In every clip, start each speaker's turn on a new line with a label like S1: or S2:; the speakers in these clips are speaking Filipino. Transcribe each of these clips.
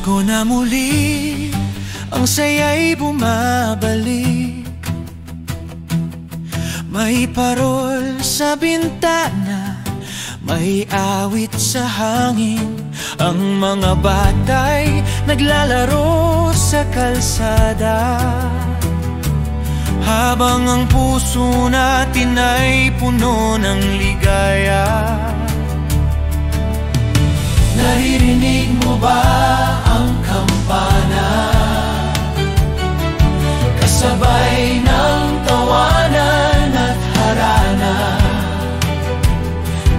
S1: Pasko na muli, ang saya'y bumabalik. May parol sa bintana, may awit sa hangin. Ang mga batay naglalaro sa kalsada, habang ang puso natin ay puno ng ligaya. Naririnig mo ba ang kampana? Kasabay ng tawanan at harana.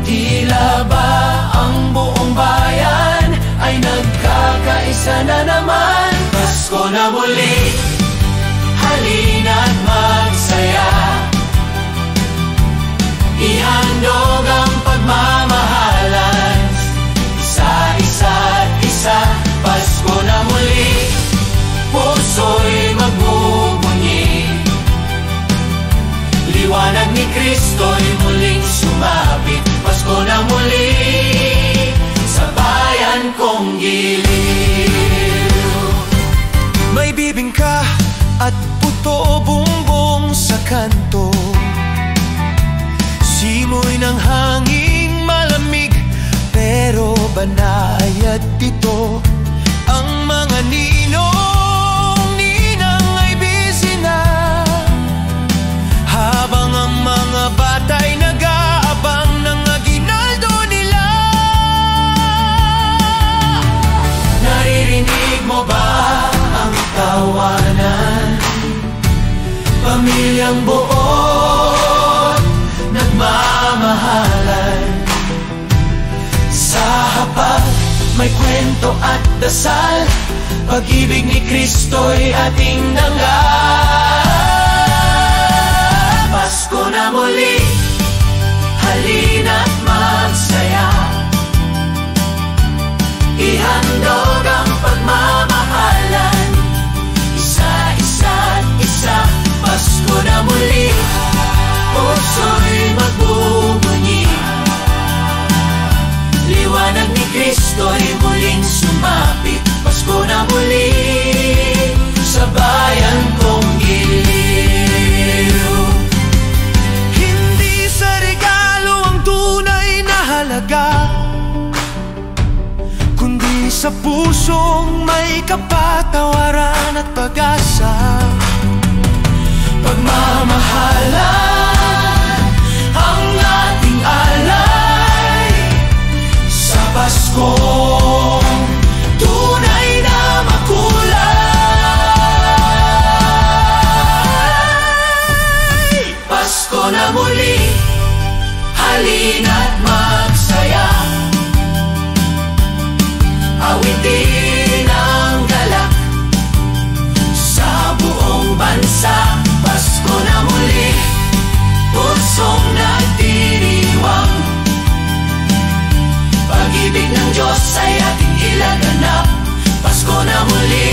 S1: Tila ba ang buong bayan ay nagkakaisa na naman? Pasko na muli, halina't magsaya. Ihandog ang pagmamahalan, isa-isa't isa. Pasko na muli, puso'y magbubunyi. Liwanag ni Kristo'y muling sumapit. Pasko na muli sa bayan kong giliw. May bibingka at puto bumbong sa kanto, simoy ng hanging malamig pero banayad dito. Ang mga ninong-ninang ay busy na, habang ang mga batay nag-aabang ng aginaldo nila. Naririnig mo ba ang tawanan? Pamilyang buo nagmamahalan. Sa hapag may kwento at dasal, pag-ibig ni Kristo'y ating dangal. Pasko na muli, halina't magsaya. Ihandog ang pagmamahalan, isa-isa't isa. Pasko na muli, puso'y magbubunyi. Liwanag ni Kristo'y muling sumapit. Pasko na muli sa bayan kong giliw. Hindi sa regalo ang tunay na halaga, kundi sa pusong may kapatawaran at pag-asa. Pagmamahalan ang ating alay sa Paskong tunay na makulay. Pasko na muli, halina't magsaya. Awitin ang galak sa buong bansa. Pasko na muli, pusong nagdiriwang. Pag-ibig ng Diyos ay ating ilaganap. Pasko na muli,